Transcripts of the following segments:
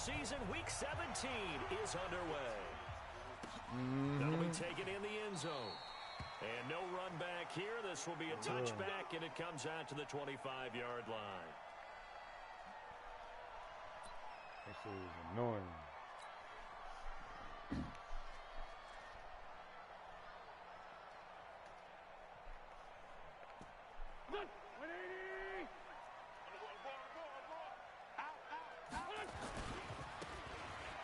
season. Week 17 is underway. That'll be taken in the end zone. And no run back here. This will be a touchback, and it comes out to the 25-yard line. This is annoying.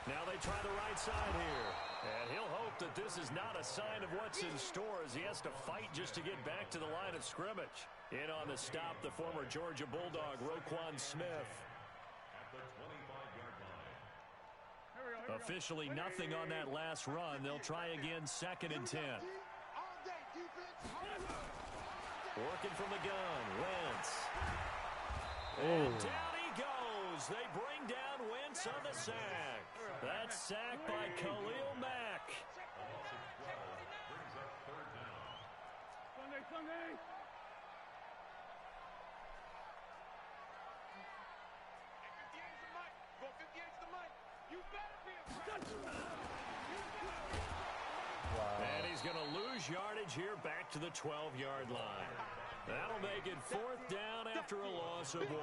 Now they try the right side here. And he'll hope that this is not a sign of what's in store as he has to fight just to get back to the line of scrimmage. In on the stop, the former Georgia Bulldog, Roquan Smith. At the 25-yard line. Officially nothing on that last run. They'll try again, 2nd and 10. Working from the gun, Wentz. And down he goes. They bring down Wentz on the sack. That's sacked by Khalil Mack. A loss of 12 brings up 3rd down. Sunday. Go 58 to the mic. You better be a And he's going to lose yardage here back to the 12-yard line. That'll make it 4th down after a loss of 1.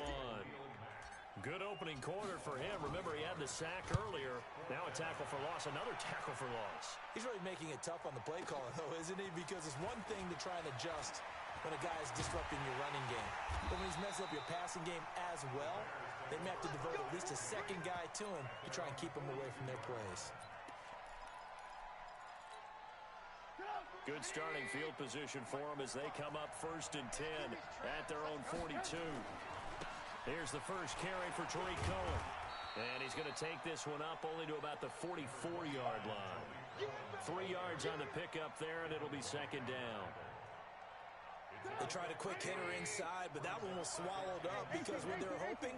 Good opening quarter for him. Remember, he had the sack earlier. Now a tackle for loss, another tackle for loss. He's really making it tough on the play calling, though, isn't he? Because it's one thing to try and adjust when a guy is disrupting your running game. But when he's messing up your passing game as well, they may have to devote at least a second guy to him to try and keep him away from their plays. Good starting field position for them as they come up 1st and 10 at their own 42. Here's the first carry for Tariq Cohen. And he's going to take this one up only to about the 44-yard line. 3 yards on the pickup there, and it'll be 2nd down. They tried a quick hitter inside, but that one was swallowed up because when they're hoping,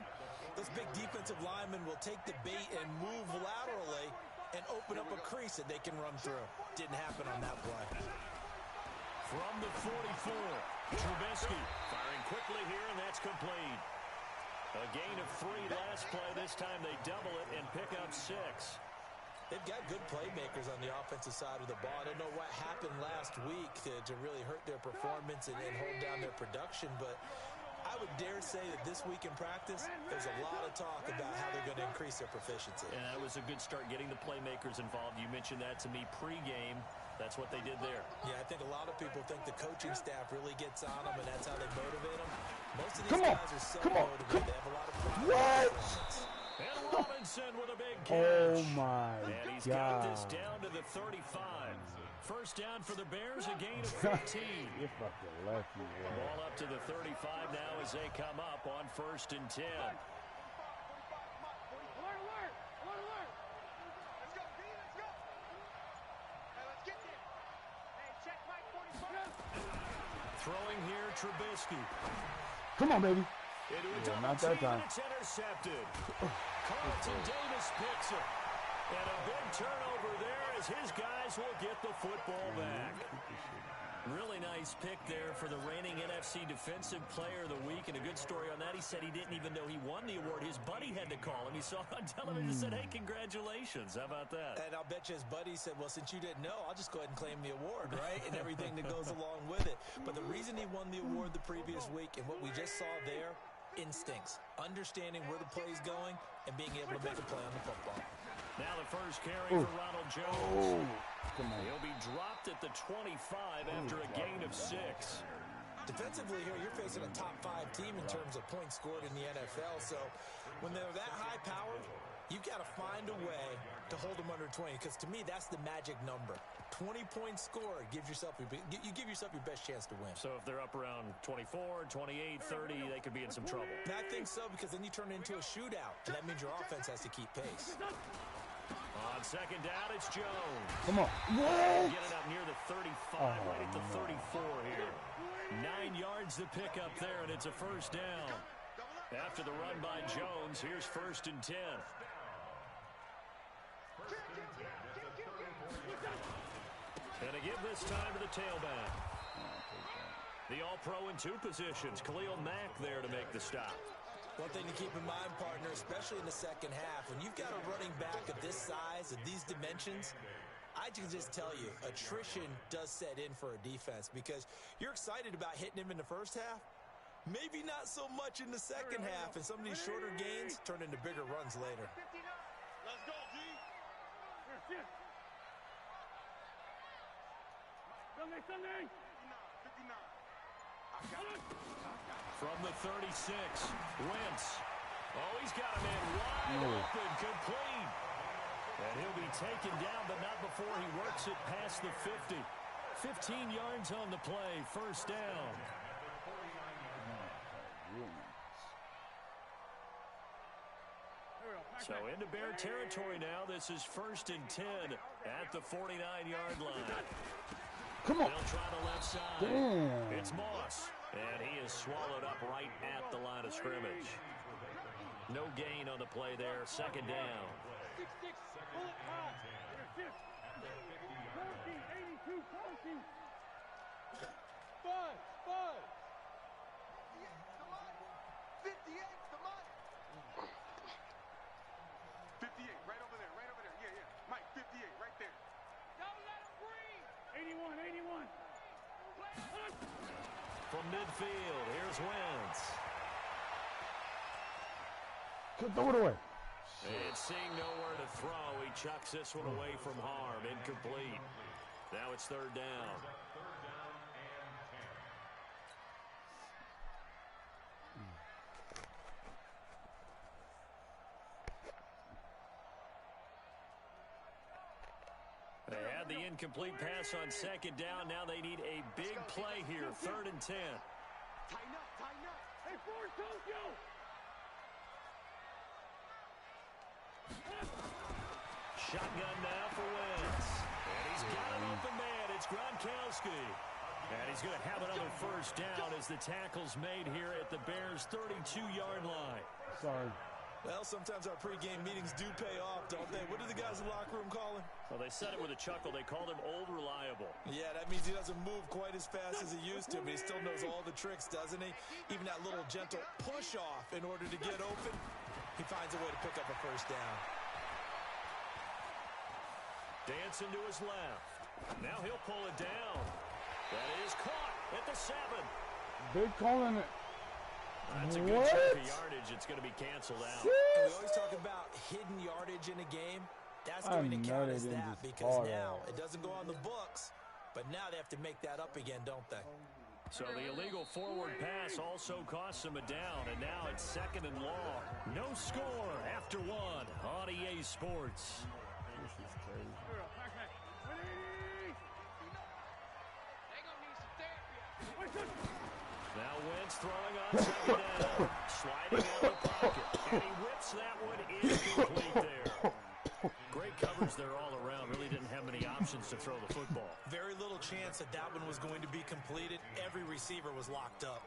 this big defensive lineman will take the bait and move laterally and open up a crease that they can run through. Didn't happen on that play. From the 44, Trubisky firing quickly here, and that's complete. A gain of 3 last play. This time they double it and pick up 6. They've got good playmakers on the offensive side of the ball. I don't know what happened last week to really hurt their performance and hold down their production, but I would dare say that this week in practice, there's a lot of talk about how they're going to increase their proficiency. And that was a good start getting the playmakers involved. You mentioned that to me pregame. That's what they did there. Yeah, I think a lot of people think the coaching staff really gets on them, and that's how they motivate them. Most of these guys are so motivated. They have a lot of pride. What? And Robinson with a big catch. Oh, my God. And he's got this down to the 35. First down for the Bears, a gain of 15. You're fucking lucky, man. Ball up to the 35 now as they come up on 1st and 10. Alert! Alert! Let's go, B, let's go! Hey, let's get there! Hey, check Mike 45. Throwing here, Trubisky. Come on, baby. Into a Yeah, not that time. It's intercepted. Carlton Davis picks it. And a big turnover there as his guys will get the football back. Really nice pick there for the reigning NFC Defensive Player of the Week. And a good story on that. He said he didn't even know he won the award. His buddy had to call him. He saw it on television and said, hey, congratulations. How about that? And I'll bet you his buddy said, well, since you didn't know, I'll just go ahead and claim the award, right? And everything that goes along with it. But the reason he won the award the previous week and what we just saw there, instincts, understanding where the play's going and being able to make a play on the football. Now the first carry for Ronald Jones. Come on. He'll be dropped at the 25 after a gain of 6. Defensively here, you're facing a top-5 team in terms of points scored in the NFL. So when they're that high-powered, you've got to find a way to hold them under 20. Because to me, that's the magic number. 20 points scored gives yourself you give yourself your best chance to win. So if they're up around 24, 28, 30, they could be in some trouble. And I think so, because then you turn it into a shootout. And that means your offense has to keep pace. On second down, it's Jones. Come on. Get it up near the 35, right at the 34 here. 9 yards to pick up there, and it's a first down. After the run by Jones, here's 1st and 10. And a give this time to the tailback. The All-Pro in 2 positions. Khalil Mack there to make the stop. One thing to keep in mind, partner, especially in the second half, when you've got a running back of this size, of these dimensions, I can just tell you, attrition does set in for a defense because you're excited about hitting him in the first half. Maybe not so much in the second half, and some of these shorter gains turn into bigger runs later. Let's go, G. Sunday. 59. From the 36, Wentz. Oh, he's got a man wide open, complete. And he'll be taken down, but not before he works it past the 50. 15 yards on the play, first down. So into Bear territory now. This is 1st and 10 at the 49-yard line. Come on. They'll try the left side. Damn. It's Moss, and he is swallowed up right at the line of scrimmage. No gain on the play there, second down. 6-6, pull it high. 14, 82, 14. Bud. 58, come on. 58, right over there. Yeah. Mike, 58, right there. Don't let him breathe. 81. From midfield, here's Wentz. Throw it away. And seeing nowhere to throw, he chucks this one away from harm. Incomplete. Now it's third down. They had the incomplete pass on second down. Now they need a big play here. 3rd and 10. Tighten up. Hey, forward, Tokyo. Shotgun now for Wentz. And he's got an open man. It's Gronkowski. And he's going to have another first down as the tackle's made here at the Bears' 32-yard line. Sorry. Well, sometimes our pregame meetings do pay off, don't they? What do the guys in the locker room call him? Well, they said it with a chuckle. They called him Old Reliable. Yeah, that means he doesn't move quite as fast as he used to, but he still knows all the tricks, doesn't he? Even that little gentle push-off in order to get open, he finds a way to pick up a first down. Dancing to his left. Now he'll pull it down. That is caught at the 7. Big calling it. That's a good chunk of yardage. It's going to be canceled out. And we always talk about hidden yardage in a game. That's going to count as that because now it doesn't go on the books, but now they have to make that up again, don't they? So the illegal forward pass also costs him a down, and now it's 2nd and long. No score after 1 on EA Sports. This is crazy. Now Wentz throwing on 2nd down. Sliding out of the pocket. And he whips that one incomplete there. Great coverage there all around. Really didn't have many options to throw the football. Very little chance that that one was going to be completed. Every receiver was locked up.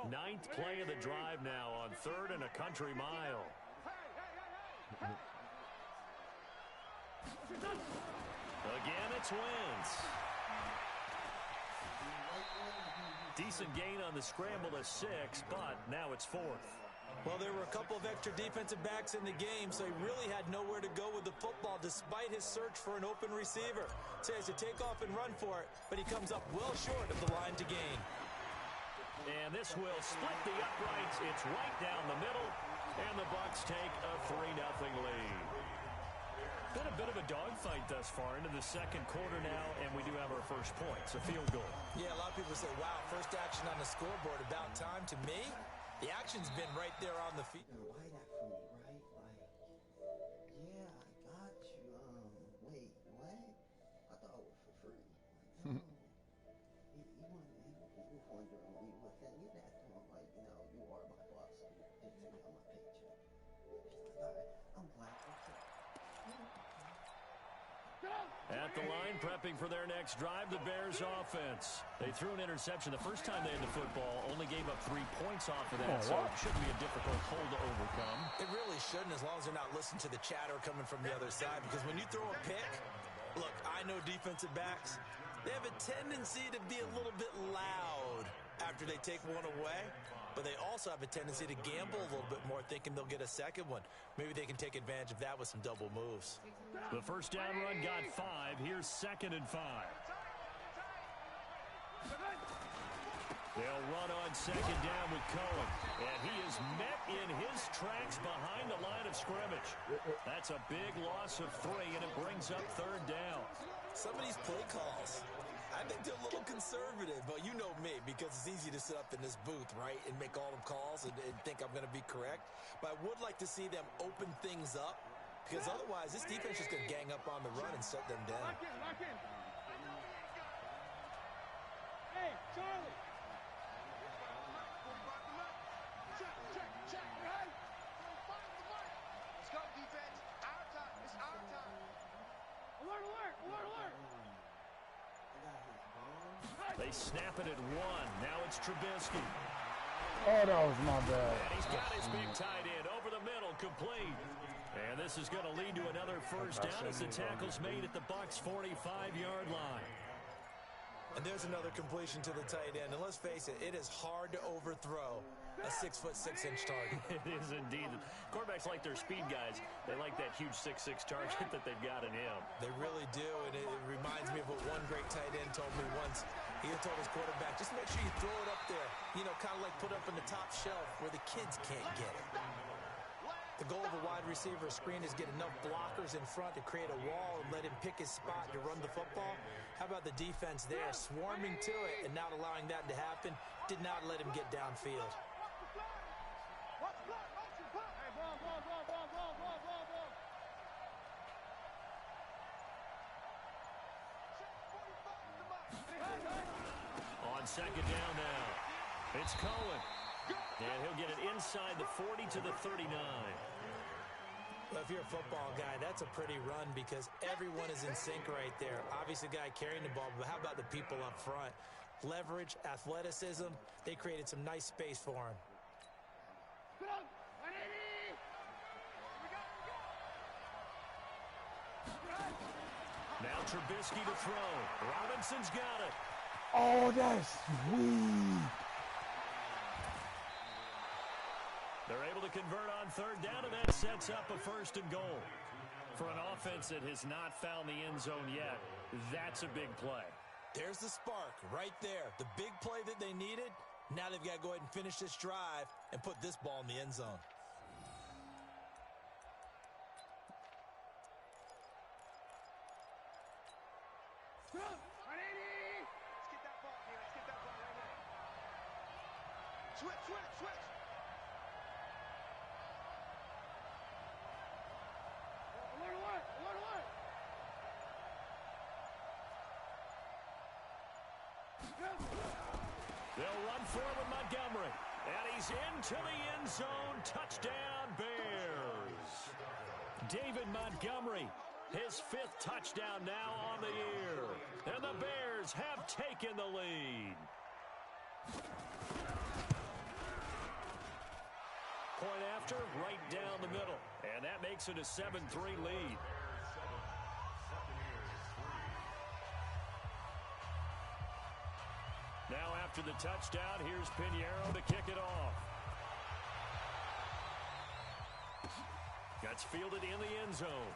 Ninth play of the drive now on 3rd and a country mile. Again, it's Wentz. Decent gain on the scramble to 6, but now it's 4th. Well, there were a couple of extra defensive backs in the game, so he really had nowhere to go with the football despite his search for an open receiver. So he has to take off and run for it, but he comes up well short of the line to gain. And this will split the uprights. It's right down the middle, and the Bucs take a 3-0 lead. Been a bit of a dogfight thus far into the second quarter now, and we do have our first point. It's a field goal. Yeah, a lot of people say, wow, first action on the scoreboard, about time. To me, the action's been right there on the field. Buy that for me, right? Like, yeah, I got you. Wait, what? I thought it was for free. Like, no. He was wondering when we was saying, you that to him, like, you know, you are my boss. Just take out my paycheck. She's like, all right, I'm glad. Okay. At the line, prepping for their next drive, the Bears offense. They threw an interception the first time they had the football, only gave up 3 points off of that, so it shouldn't be a difficult hole to overcome. It really shouldn't, as long as they're not listening to the chatter coming from the other side, because when you throw a pick, look, I know defensive backs, they have a tendency to be a little bit loud after they take one away, but they also have a tendency to gamble a little bit more, thinking they'll get a second one. Maybe they can take advantage of that with some double moves. The first down run got 5. Here's 2nd and 5. They'll run on 2nd down with Cohen, and he is met in his tracks behind the line of scrimmage. That's a big loss of 3, and it brings up 3rd down. Some of these play calls, I think they're a little conservative, but you know me, because it's easy to sit up in this booth, right, and make all the calls and think I'm going to be correct. But I would like to see them open things up, because otherwise this defense is going to gang up on the run and shut them down. Lock in. Hey, Charlie. Check, right? Let's go, defense. Our time. It's our time. Alert. They snap it at 1. Now it's Trubisky. Oh, that was my bad. And he's got his big tight end over the middle, complete. And this is going to lead to another first down as the tackle's made at the Bucs' 45-yard line. And there's another completion to the tight end. And let's face it, it is hard to overthrow a 6'6" target. It is indeed. Quarterbacks like their speed guys. They like that huge 6'6" target that they've got in him. They really do, and it reminds me of what one great tight end told me once. He told his quarterback, just make sure you throw it up there. You know, kind of like put it up on the top shelf where the kids can't get it. The goal of a wide receiver screen is get enough blockers in front to create a wall and let him pick his spot to run the football. How about the defense there, swarming to it and not allowing that to happen? Did not let him get downfield. On 2nd down now, it's Cohen. And he'll get it inside the 40 to the 39. Well, if you're a football guy, that's a pretty run because everyone is in sync right there. Obviously, the guy carrying the ball, but how about the people up front? Leverage, athleticism, they created some nice space for him. Now Trubisky to throw. Robinson's got it. Oh, that's sweet. They're able to convert on 3rd down, and that sets up a 1st and goal. For an offense that has not found the end zone yet, that's a big play. There's the spark right there. The big play that they needed. Now they've got to go ahead and finish this drive and put this ball in the end zone. Let's get that ball here. Let's get that ball right now. Switch. Alert. They'll run forward Montgomery. And he's into the end zone. Touchdown, Bears. David Montgomery, his 5th touchdown now on the year. And the Bears have taken the lead. Point after, right down the middle. And that makes it a 7-3 lead. Now after the touchdown, here's Pinheiro to kick it off. That's fielded in the end zone.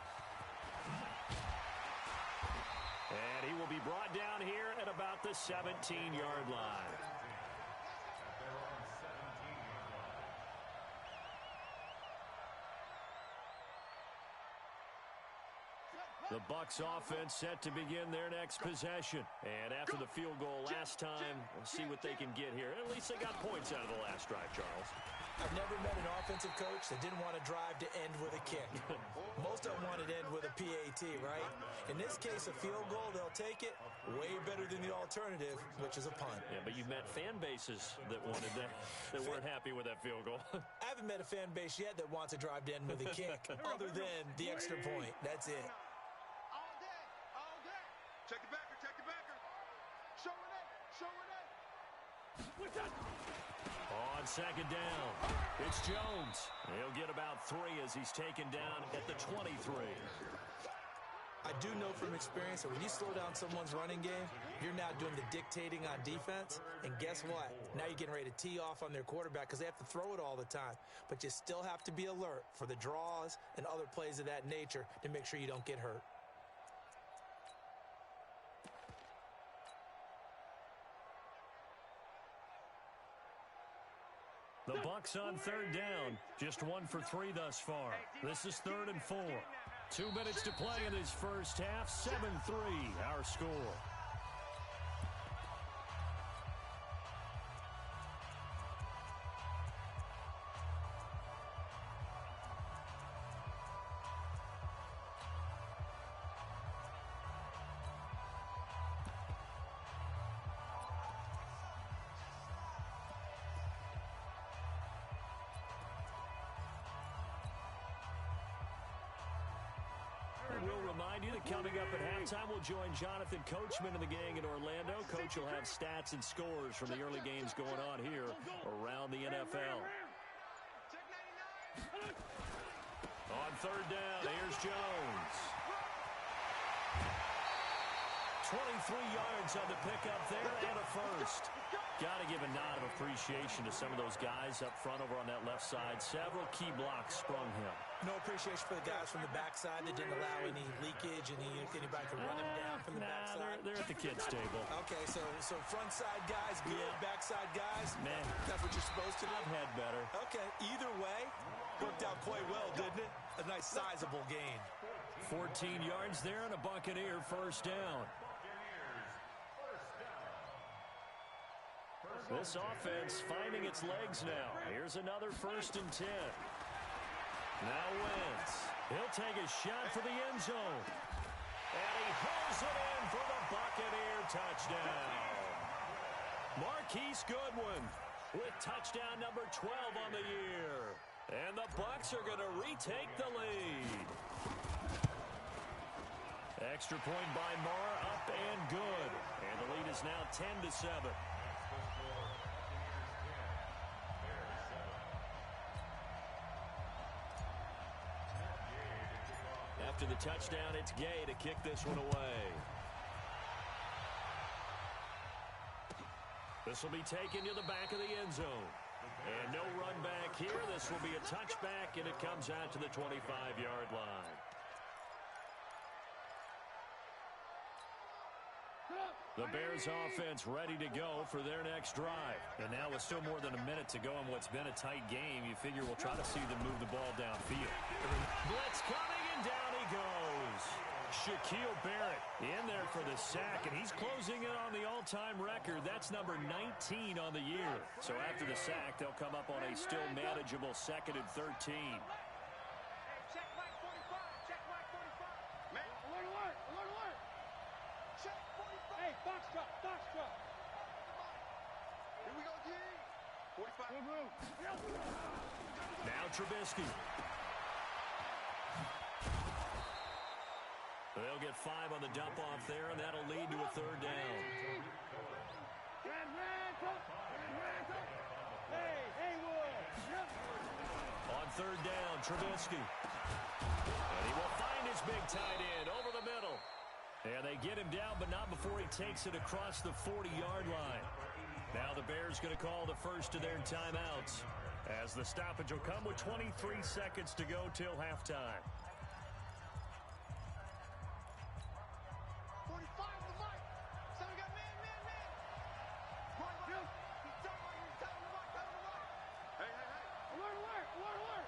And he will be brought down here at about the 17-yard line. The Bucs offense set to begin their next possession. And after the field goal last time, we'll see what they can get here. At least they got points out of the last drive, Charles. I've never met an offensive coach that didn't want to drive to end with a kick. Most of them wanted to end with a PAT, right? In this case, a field goal, they'll take it. Way better than the alternative, which is a punt. Yeah, but you've met fan bases that wanted that, that weren't happy with that field goal. I haven't met a fan base yet that wants to drive to end with a kick, other than the extra point. That's it. All day. second down. It's Jones. He'll get about 3 as he's taken down at the 23. I do know from experience that when you slow down someone's running game, you're now doing the dictating on defense. And guess what? Now you're getting ready to tee off on their quarterback because they have to throw it all the time. But you still have to be alert for the draws and other plays of that nature to make sure you don't get hurt. The Bucs on third down. Just 1 for 3 thus far. This is 3rd and 4. 2 minutes to play in this first half. 7-3 our score. We'll remind you that coming up at halftime, we'll join Jonathan Coachman and the gang in Orlando. Coach will have stats and scores from the early games going on here around the NFL. On third down, here's Jones. 23 yards on the pickup there and a first. Got to give a nod of appreciation to some of those guys up front over on that left side. Several key blocks sprung him. No appreciation for the guys from the backside that didn't allow any leakage and anybody could run them down from the backside. They're at the kids' table. Okay, so front side guys good, backside guys, man, that's what you're supposed to do. I've had better. Okay, either way, worked out quite well, didn't it? A nice sizable gain. 14 yards there and a Buccaneer first down. This offense finding its legs now. Here's another 1st and 10. Now Wentz. He'll take a shot for the end zone. And he hauls it in for the Buccaneer touchdown. Marquise Goodwin with touchdown number 12 on the year. And the Bucs are going to retake the lead. Extra point by Marr, up and good. And the lead is now 10-7. After the touchdown, it's Gay to kick this one away. This will be taken to the back of the end zone. And no run back here. This will be a touchback, and it comes out to the 25-yard line. The Bears offense ready to go for their next drive. And now with still more than a minute to go in what's been a tight game, you figure we'll try to see them move the ball downfield. Blitz coming, and down he goes. Shaquille Barrett in there for the sack, and he's closing in on the all-time record. That's number 19 on the year. So after the sack, they'll come up on a still manageable 2nd and 13. Check Mike 45. Check Mike 45. Man, alert, alert, alert, alert. Check 45. Hey, box truck, box truck. Here we go, G. 45. Now Trubisky. They'll get 5 on the dump off there, and that'll lead to a 3rd down. On 3rd down, Trubisky. And he will find his big tight end over the middle. And they get him down, but not before he takes it across the 40-yard line. Now the Bears going to call the first of their timeouts, as the stoppage will come with 23 seconds to go till halftime. 45 to the mic. So we got man. Hey. Alert, alert, alert, alert.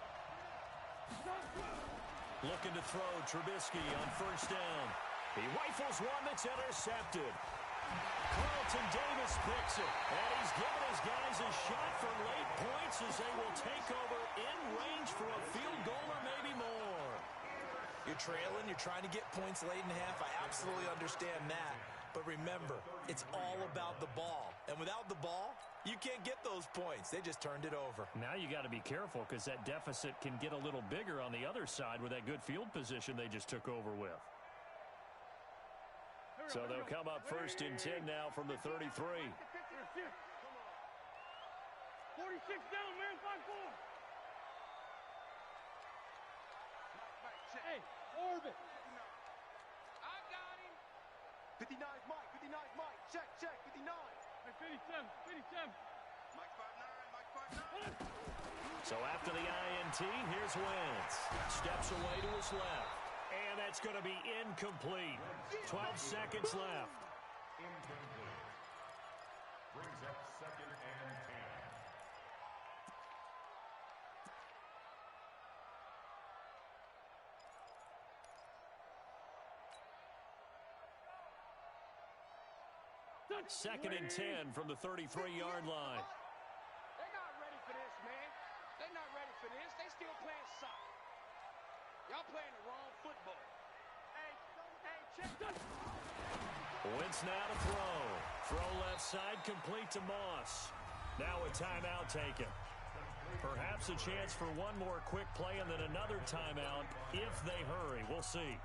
Looking to throw Trubisky on 1st down. He rifles one that's intercepted. Carlton Davis picks it, and he's given his guys a shot for late points as they will take over in range for a field goal or maybe more. You're trailing, you're trying to get points late in half. I absolutely understand that. But remember, it's all about the ball. And without the ball, you can't get those points. They just turned it over. Now you got to be careful because that deficit can get a little bigger on the other side with that good field position they just took over with. So they'll come up 1st and 10 now from the 33. 46 down, man. 5-4. Hey, Orbit. I got him. 59's Mike. 59's Mike. Check. 59. Hey, 57. Mike 5'9. Mike 5'9. So after the INT, here's Wentz. Steps away to his left. And that's going to be incomplete. 12 seconds left. Incomplete. Brings up 2nd and 10. Second and 10 from the 33-yard line. They're not ready for this, man. They're not ready for this. They still playing soccer. Y'all playing the wrong football. Hey, check. Wentz now to throw. Throw left side, complete to Moss. Now a timeout taken. Perhaps a chance for one more quick play and then another timeout if they hurry. We'll see.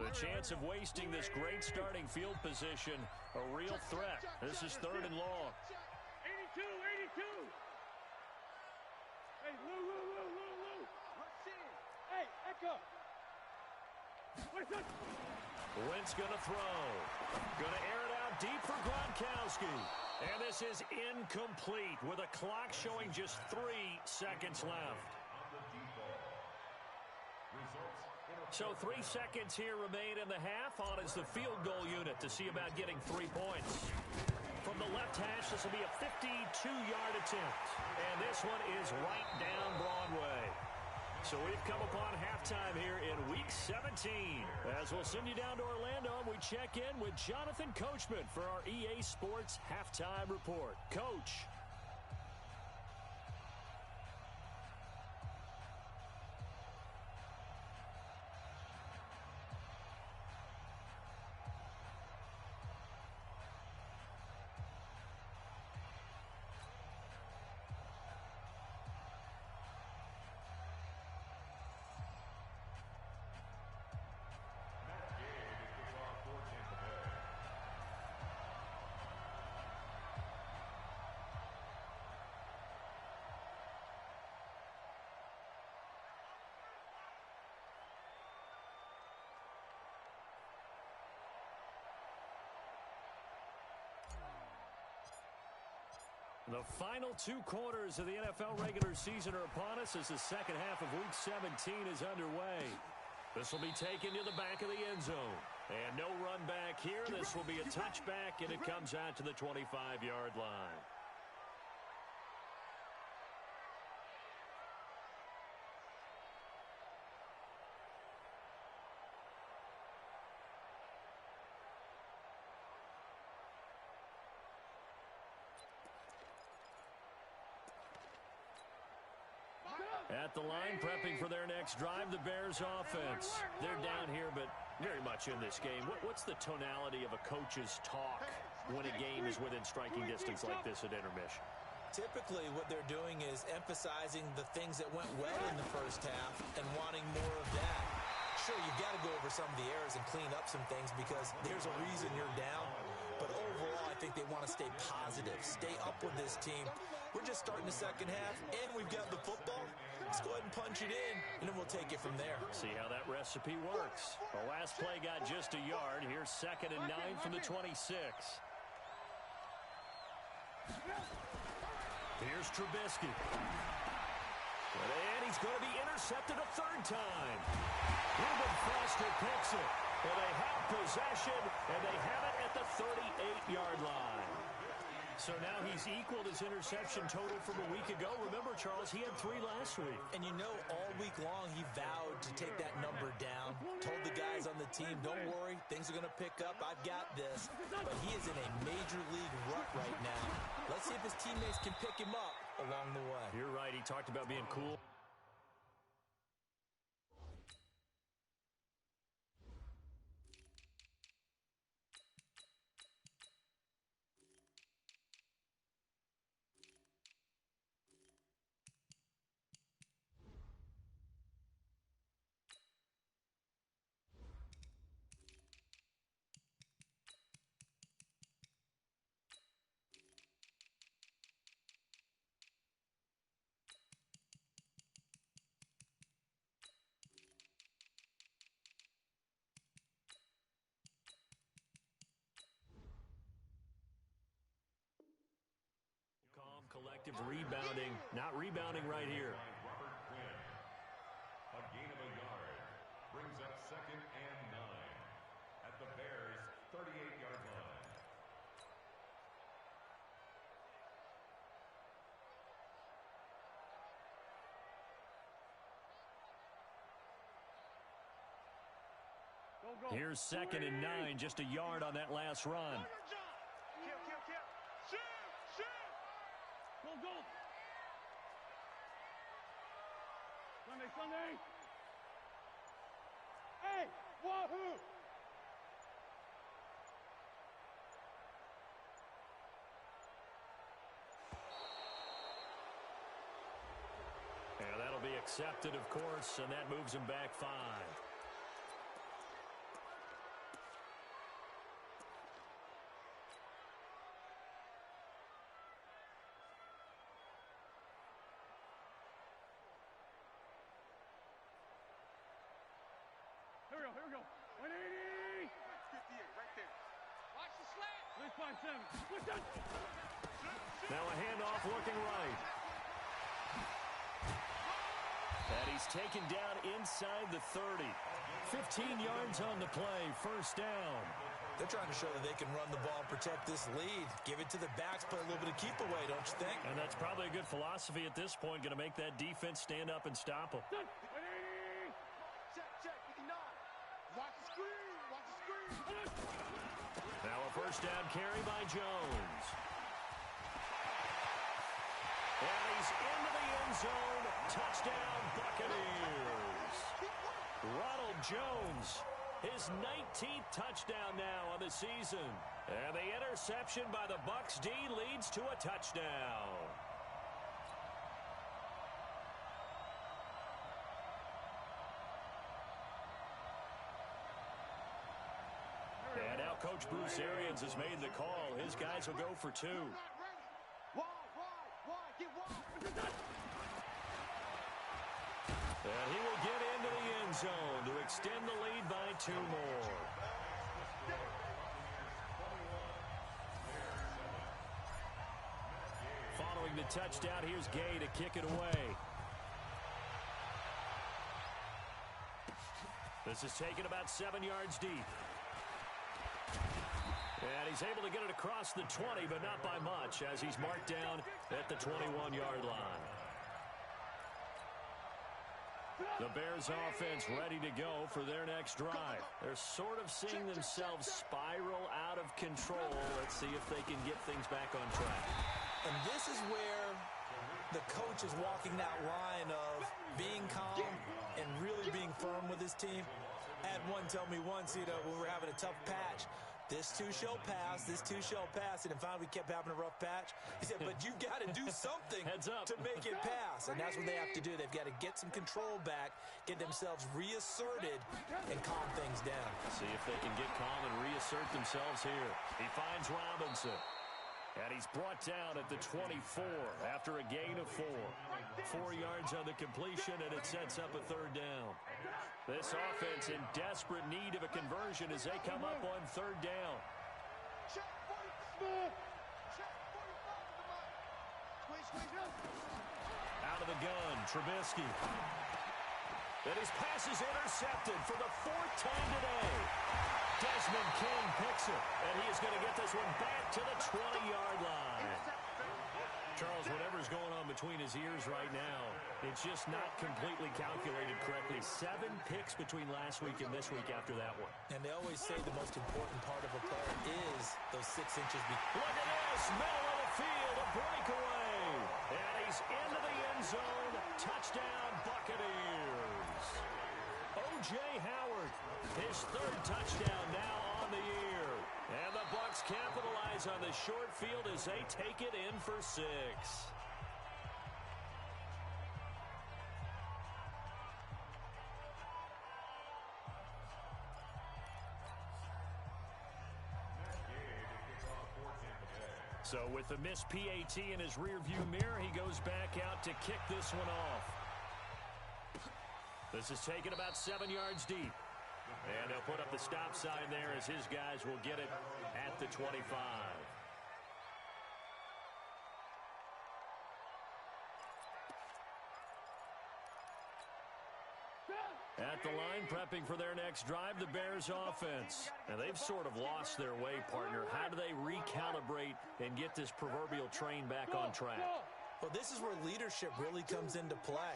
The chance of wasting this great starting field position, a real threat. This is 3rd and long. 82. Hey, Lou. Let's see. Hey, Echo. Wentz going to throw. Going to air it out deep for Gronkowski. And this is incomplete with a clock showing just 3 seconds left. So 3 seconds here remain in the half. On is the field goal unit to see about getting 3 points. From the left hash, this will be a 52-yard attempt. And this one is right down Broadway. So we've come upon halftime here in Week 17. As we'll send you down to Orlando, and we check in with Jonathan Coachman for our EA Sports Halftime Report. Coach. The final 2 quarters of the NFL regular season are upon us as the second half of Week 17 is underway. This will be taken to the back of the end zone. And no run back here. This will be a touchback, and it comes out to the 25-yard line. At the line, prepping for their next drive, the Bears offense. They're down here, but very much in this game. What's the tonality of a coach's talk when a game is within striking distance like this at intermission? Typically, what they're doing is emphasizing the things that went well in the first half and wanting more of that. Sure, you've got to go over some of the errors and clean up some things because there's a reason you're down. But overall, I think they want to stay positive, stay up with this team. We're just starting the second half, and we've got the football. Let's go ahead and punch it in, and then we'll take it from there. See how that recipe works. The last play got just a yard. Here's 2nd and 9 from the 26. Here's Trubisky. And he's going to be intercepted a 3rd time. Reuben Foster picks it. And they have possession, and they have it at the 38-yard line. So now he's equaled his interception total from a week ago. Remember, Charles, he had 3 last week. And you know, all week long, he vowed to take that number down. Told the guys on the team, don't worry, things are going to pick up. I've got this. But he is in a major league rut right now. Let's see if his teammates can pick him up along the way. You're right. He talked about being cool. effective rebounding. Not rebounding right here. Robert Quinn. A gain of a yard. Brings up 2nd and 9. At the Bears' 38-yard line. Here's 2nd and 9, just a yard on that last run. Kill, kill, kill. Shoot, shoot. Go, go. Sunday, Sunday. Hey, wahoo. And that'll be accepted, of course, and that moves him back 5. Here we go. 180. 58, right there. Watch the slant. 657. Now a handoff looking right. And he's taken down inside the 30. 15 yards on the play, first down. They're trying to show that they can run the ball and protect this lead. Give it to the backs, play a little bit of keep away, don't you think? And that's probably a good philosophy at this point, going to make that defense stand up and stop them. 180. Check, check, 59. Watch the screen, watch the screen. Now a first down carry by Jones. And he's into the end zone. Touchdown, Buccaneers. Ronald Jones, his 19th touchdown now on the season. And the interception by the Bucs D leads to a touchdown. And now Coach Bruce Arians has made the call. His guys will go for 2. Wide, get wide. And he will get into the end zone to extend the lead by 2 more. Following the touchdown, here's Gay to kick it away. This is taken about 7 yards deep. And he's able to get it across the 20, but not by much, as he's marked down at the 21-yard line. The Bears offense ready to go for their next drive. They're sort of seeing themselves spiral out of control. Let's see if they can get things back on track. And this is where the coach is walking that line of being calm and really being firm with his team. I had one tell me once, when we were having a tough patch, this too shall pass, this too shall pass. And finally we kept having a rough patch. He said, but you've got to do something Heads up. to make it pass. And that's what they have to do. They've got to get some control back, get themselves reasserted, and calm things down. See if they can get calm and reassert themselves here. He finds Robinson. And he's brought down at the 24 after a gain of 4. 4 yards on the completion, and it sets up a third down. This offense in desperate need of a conversion as they come up on third down. Check 45. Check 45 to the mic. Squeeze. Out of the gun, Trubisky. And his pass is intercepted for the 4th time today. Desmond King picks it, and he is going to get this one back to the 20-yard line. Charles, whatever's going on between his ears right now, it's just not completely calculated correctly. 7 picks between last week and this week after that one. And they always say the most important part of a player is those 6 inches. Look at this, middle of the field, a breakaway. And he's into the end zone. Touchdown, Buccaneers. O.J. Howard, his 3rd touchdown now on the year. And the Bucs capitalize on the short field as they take it in for 6. So with the missed PAT in his rearview mirror, he goes back out to kick this one off. This is taken about 7 yards deep. And they'll put up the stop sign there as his guys will get it at the 25. At the line, prepping for their next drive, the Bears offense. And they've sort of lost their way, partner. How do they recalibrate and get this proverbial train back on track? Well, this is where leadership really comes into play.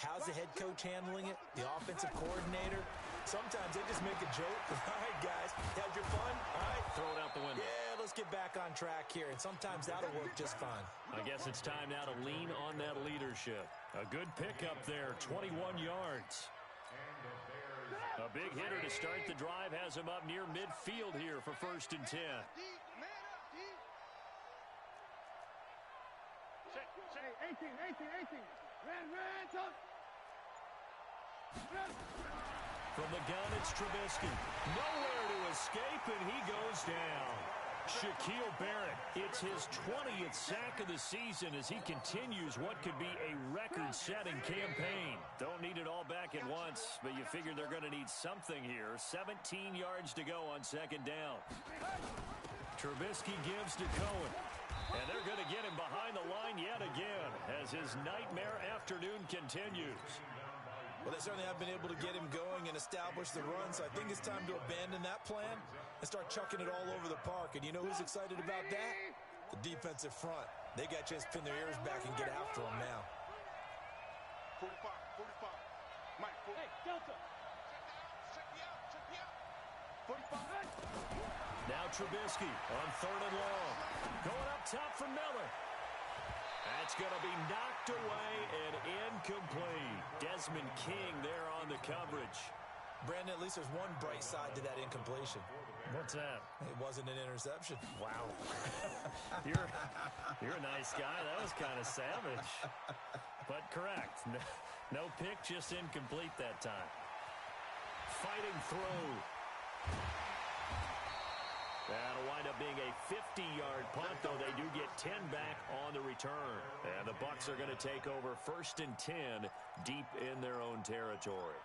How's the head coach handling it? The offensive coordinator? Sometimes they just make a joke. All right, guys, had your fun? All right. Throw it out the window. Yeah, let's get back on track here. And sometimes that'll work just fine. I guess it's time now to lean on that leadership. A good pickup there, 21 yards. A big hitter to start the drive has him up near midfield here for 1st and 10. Hey, 18. Ran, top. From the gun, it's Trubisky. Nowhere to escape, and he goes down. Shaquille Barrett, it's his 20th sack of the season as he continues what could be a record-setting campaign. Don't need it all back at once, but you figure they're going to need something here. 17 yards to go on 2nd down. Trubisky gives to Cohen. And they're going to get him behind the line yet again as his nightmare afternoon continues. Well, they certainly have been able to get him going and establish the run, so I think it's time to abandon that plan and start chucking it all over the park. And you know who's excited about that? The defensive front. They got a chance to pin their ears back and get after him now. 45. Mike, hey, Delta. Check me out. 45. Now Trubisky on 3rd and long. Going up top for Miller. That's going to be knocked away and incomplete. Desmond King there on the coverage. Brandon, at least there's one bright side to that incompletion. What's that? It wasn't an interception. Wow. You're a nice guy. That was kind of savage. But correct. No pick, just incomplete that time. Fighting through. That'll wind up being a 50-yard punt, though they do get 10 back on the return. And the Bucs are going to take over 1st and 10 deep in their own territory.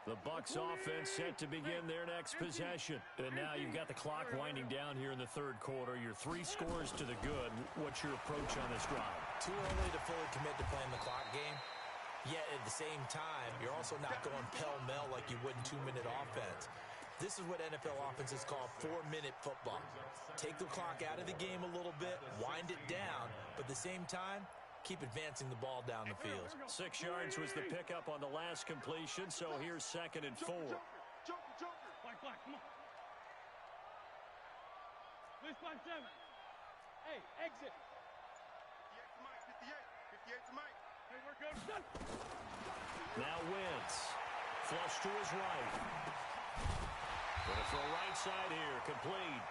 The Bucs offense set to begin their next possession. And now you've got the clock winding down here in the 3rd quarter. Your 3 scores to the good. What's your approach on this drive? Too early to fully commit to playing the clock game. Yet at the same time, you're also not going pell-mell like you would in 2-minute offense. This is what NFL offenses call 4-minute football. Take the clock out of the game a little bit, wind it down, but at the same time, keep advancing the ball down the field. 6 yards was the pickup on the last completion, so here's 2nd and 4. Joker. Black, come on. Please, 5-7. Hey, exit. 58 to Mike, 58 to Mike. Hey, we're good. Done. Now Wentz. Flush to his right. Going to throw right side here, complete.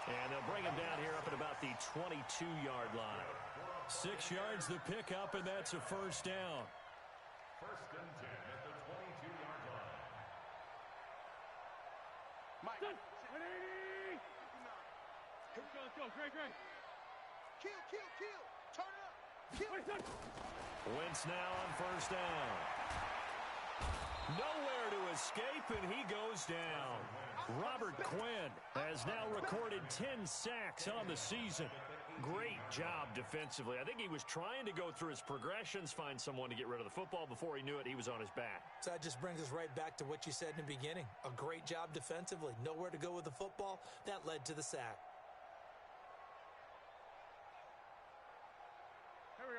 And they'll bring him down here up at about the 22-yard line. 6 yards the pickup, and that's a 1st down. 1st and 10 at the 22-yard line. Mike. 180. Let's go. Great. Kill. Turn it up. Kill. Wentz now on 1st down. Nowhere to escape, and he goes down. Robert Quinn has now recorded 10 sacks on the season. Great job defensively. I think he was trying to go through his progressions, find someone to get rid of the football. Before he knew it, he was on his back. So that just brings us right back to what you said in the beginning. A great job defensively. Nowhere to go with the football. That led to the sack.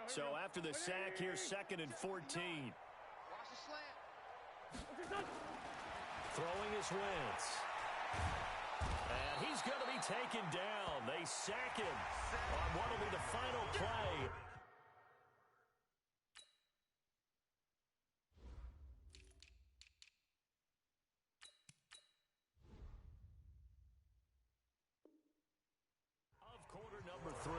So after the sack, here's 2nd and 14. Watch the slant. Throwing his Wentz. And he's going to be taken down. They sack him on what will be the final play. Of quarter number 3.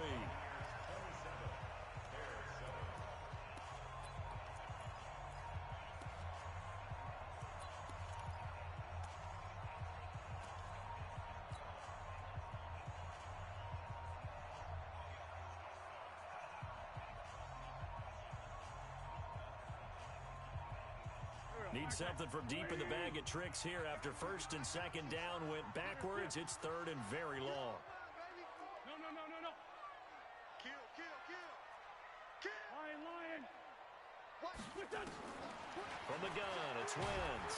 Need something from deep in the bag of tricks here after 1st and 2nd down went backwards. It's 3rd and very long. No. Kill, kill, kill. Kill. Lion. What? From the gun, it's Wentz.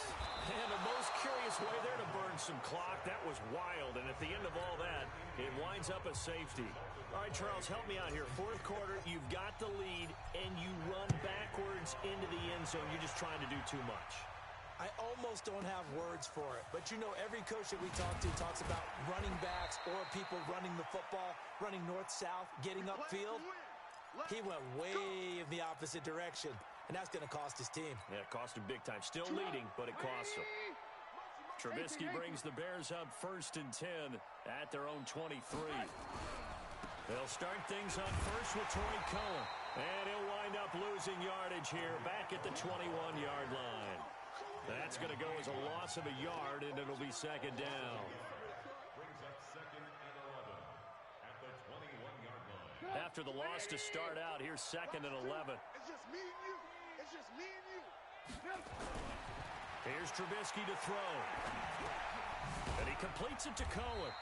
And the most curious way there to burn some clock. That was wild. And at the end of all that, it winds up a safety. All right, Charles, help me out here. Fourth quarter, you've got the lead, and you run backwards into the end zone. You're just trying to do too much. I almost don't have words for it. But, you know, every coach that we talk to talks about running backs or people running the football, running north-south, getting upfield. He went way in the opposite direction, and that's going to cost his team. Yeah, it cost him big time. Still leading, but it costs him. Trubisky brings the Bears up 1st and 10 at their own 23. They'll start things on first with Torrey Cohen. And he'll wind up losing yardage here back at the 21-yard line. That's going to go as a loss of a yard, and it'll be second down. Brings up 2nd and 11 at the 21-yard line. After the loss to start out, here's 2nd and 11. It's just me and you. It's just me and you. Here's Trubisky to throw. And he completes it to Cohen.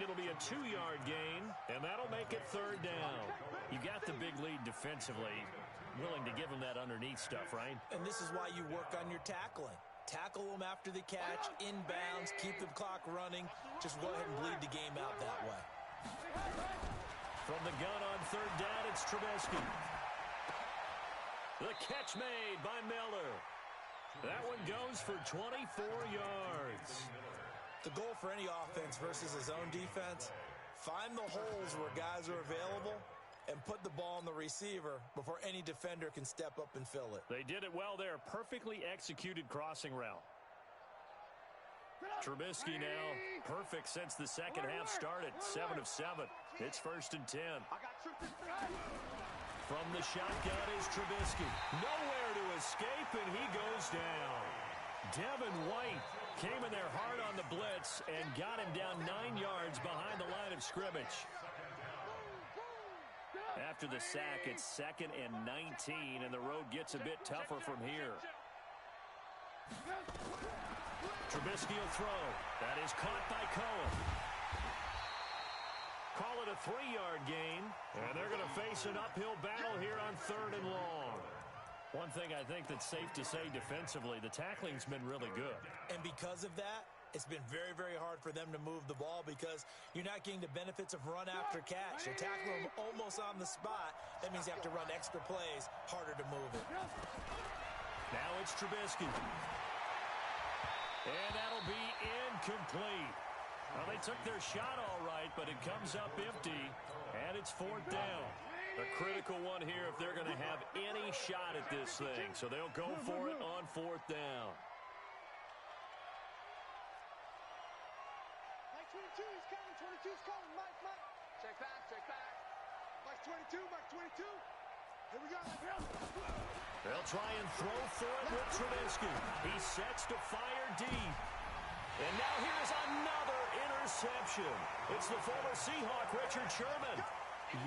It'll be a 2-yard gain, and that'll make it 3rd down. You got the big lead defensively. Willing to give him that underneath stuff, right? And this is why you work on your tackling. Tackle them after the catch, inbounds, keep the clock running. Just go ahead and bleed the game out that way. From the gun on 3rd down, it's Trubisky. The catch made by Miller. That one goes for 24 yards. The goal for any offense versus his own defense, find the holes where guys are available and put the ball on the receiver before any defender can step up and fill it. They did it well there. Perfectly executed crossing route. Trubisky now perfect since the second half started. 7 of 7. It's 1st and 10. From the shotgun is Trubisky. Nowhere to escape, and he goes down. Devin White came in there hard on the blitz and got him down 9 yards behind the line of scrimmage. After the sack, it's 2nd and 19, and the road gets a bit tougher from here. Trubisky will throw. That is caught by Cohen. Call it a 3-yard gain, and they're going to face an uphill battle here on 3rd and long. One thing I think that's safe to say defensively, the tackling's been really good. And because of that, it's been very, very hard for them to move the ball because you're not getting the benefits of run after catch. You're tackling them almost on the spot. That means you have to run extra plays, harder to move it. Now it's Trubisky. And that'll be incomplete. Well, they took their shot all right, but it comes up empty, and it's 4th down. A critical one here if they're going to have any shot at this thing. So they'll go for it on 4th down. Mike 22 is coming. 22 is coming. Mike. Check back. Mike 22. Here we go. They'll try and throw for it with Trubisky. He sets to fire deep. And now here's another interception. It's the former Seahawk, Richard Sherman.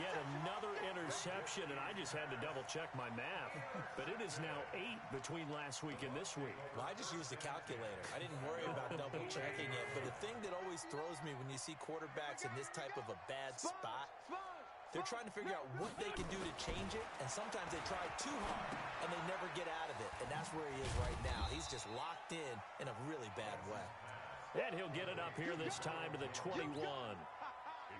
Yet another interception, and I just had to double-check my math. But it is now 8 between last week and this week. Well, I just used a calculator. I didn't worry about double-checking it. But the thing that always throws me when you see quarterbacks in this type of a bad spot, they're trying to figure out what they can do to change it, and sometimes they try too hard, and they never get out of it. And that's where he is right now. He's just locked in a really bad way. And he'll get it up here this time to the 21.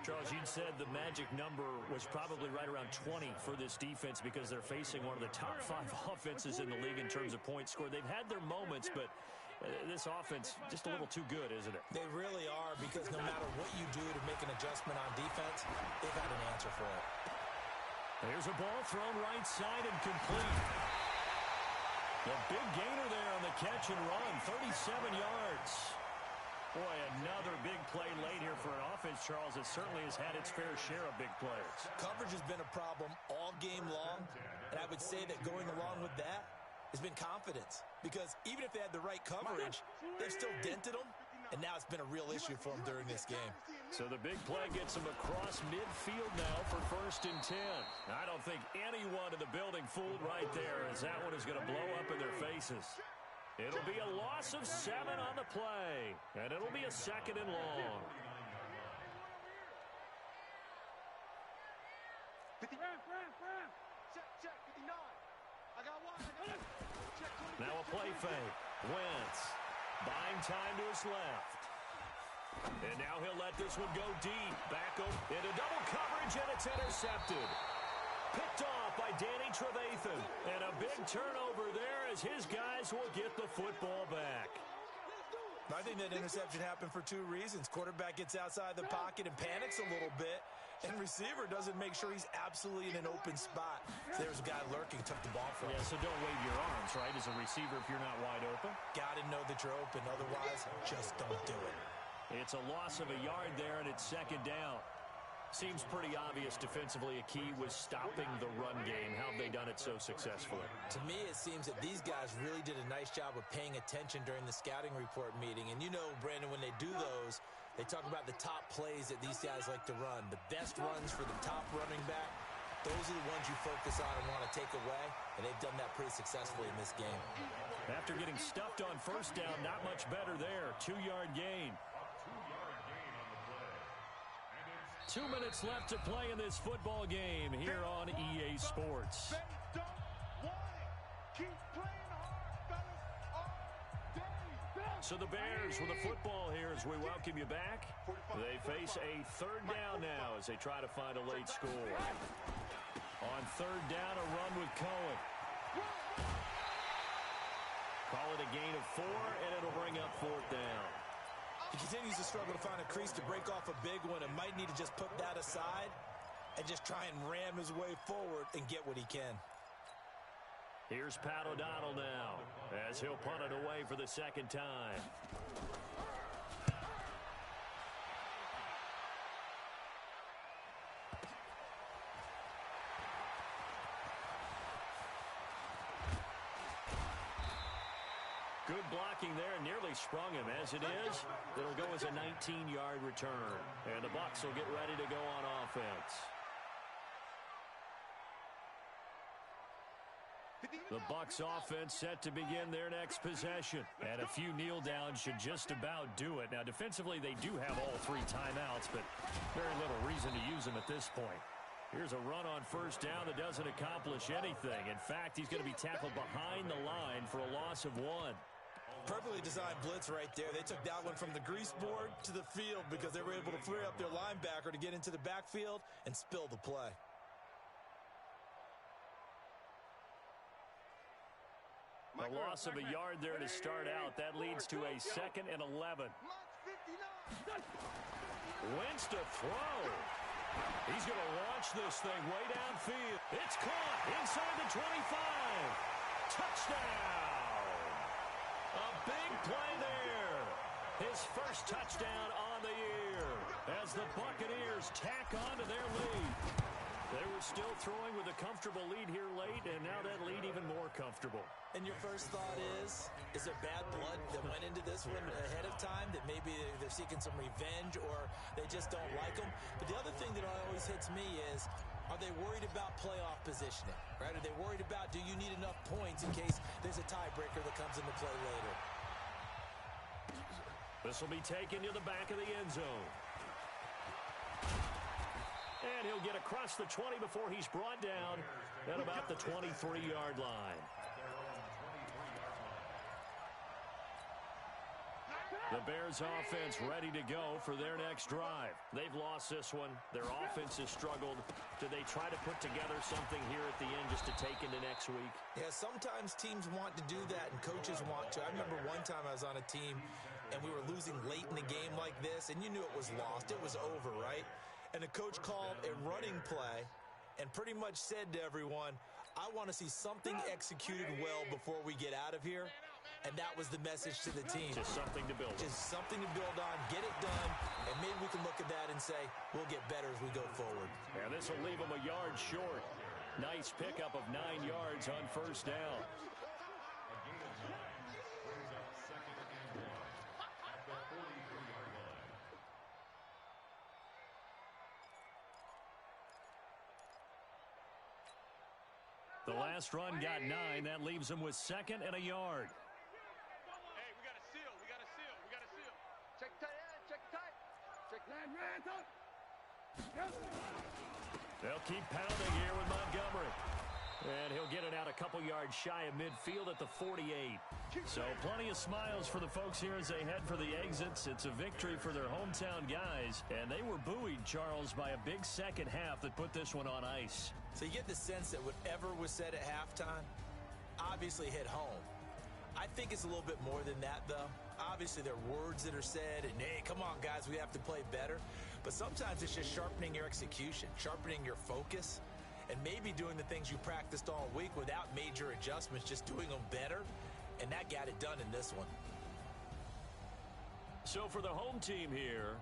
Charles, you'd said the magic number was probably right around 20 for this defense because they're facing one of the top 5 offenses in the league in terms of points scored. They've had their moments, but this offense just a little too good, isn't it? They really are, because no matter what you do to make an adjustment on defense, they've had an answer for it. There's a ball thrown right side and complete. The big gainer there on the catch and run, 37 yards. Boy, another big play late here for an offense, Charles, that certainly has had its fair share of big plays. Coverage has been a problem all game long, and I would say that going along with that has been confidence. Because even if they had the right coverage, they've still dented them, and now it's been a real issue for them during this game. So the big play gets them across midfield now for 1st and 10. I don't think anyone in the building fooled right there, as that one is going to blow up in their faces. It'll be a loss of 7 on the play, and it'll be a 2nd and long. 50. Check, 59. I got one. Check 20. Now a play fake. Wentz buying time to his left. And now he'll let this one go deep. Back into double coverage, and it's intercepted. Picked off by Danny Trevathan. And a big turnover there as his guys will get the football back. I think that interception happened for two reasons. Quarterback gets outside the pocket and panics a little bit, and receiver doesn't make sure he's absolutely in an open spot. So there's a guy lurking, took the ball from him. Yeah, so don't wave your arms, right, as a receiver if you're not wide open. Got to know that you're open. Otherwise, just don't do it. It's a loss of a yard there, and it's second down. Seems pretty obvious defensively a key was stopping the run game. How have they done it so successfully? To me, it seems that these guys really did a nice job of paying attention during the scouting report meeting. And you know, Brandon, when they do those, they talk about the top plays that these guys like to run. The best runs for the top running back, those are the ones you focus on and want to take away. And they've done that pretty successfully in this game. After getting stuffed on first down, not much better there. 2-yard gain. 2 minutes left to play in this football game here on EA Sports. They don't want it. Keep playing hard, fellas. So the Bears with the football here as we welcome you back. They face a third down now as they try to find a late score. On third down, a run with Cohen. Call it a gain of 4, and it'll bring up fourth down. He continues to struggle to find a crease to break off a big one and might need to just put that aside and just try and ram his way forward and get what he can. Here's Pat O'Donnell now as he'll punt it away for the second time. Good blocking there, nearly sprung him. As it is, it'll go as a 19-yard return. And the Bucs will get ready to go on offense. The Bucs offense set to begin their next possession. And a few kneel downs should just about do it. Now, defensively, they do have all 3 timeouts, but very little reason to use them at this point. Here's a run on first down that doesn't accomplish anything. In fact, he's going to be tackled behind the line for a loss of 1. Perfectly designed blitz right there. They took that one from the grease board to the field because they were able to free up their linebacker to get into the backfield and spill the play. A loss of a yard there to start out. That leads to a 2nd and 11. Wentz to throw. He's going to launch this thing way downfield. It's caught inside the 25. Touchdown. A big play there. His first touchdown on the year as the Buccaneers tack on to their lead. They were still throwing with a comfortable lead here late, and now that lead even more comfortable. And your first thought is there bad blood that went into this one ahead of time, that maybe they're seeking some revenge or they just don't like them? But the other thing that always hits me is, are they worried about playoff positioning, right? Are they worried about, do you need enough points in case there's a tiebreaker that comes into play later? This will be taken to the back of the end zone. And he'll get across the 20 before he's brought down at about the 23-yard line. The Bears offense ready to go for their next drive. They've lost this one. Their offense has struggled. Do they try to put together something here at the end just to take into next week? Yeah, sometimes teams want to do that and coaches want to. I remember one time I was on a team and we were losing late in a game like this and you knew it was lost. It was over, right? And the coach called a running play and pretty much said to everyone, I want to see something executed well before we get out of here. And that was the message to the team. Just something to build on. Just something to build on, get it done, and maybe we can look at that and say, we'll get better as we go forward. Yeah, this will leave them a yard short. Nice pickup of 9 yards on first down. The last run got 9. That leaves them with 2nd and a yard. Hey, we got a seal. We got a seal. We got a seal. Check tight end. Check tight. Check man. They'll keep pounding here with Montgomery. And he'll get it out a couple yards shy of midfield at the 48. So plenty of smiles for the folks here as they head for the exits. It's a victory for their hometown guys. And they were buoyed, Charles, by a big second half that put this one on ice. So you get the sense that whatever was said at halftime obviously hit home. I think it's a little bit more than that, though. Obviously, there are words that are said, and, hey, come on, guys, we have to play better. But sometimes it's just sharpening your execution, sharpening your focus, and maybe doing the things you practiced all week without major adjustments, just doing them better. And that got it done in this one. So for the home team here,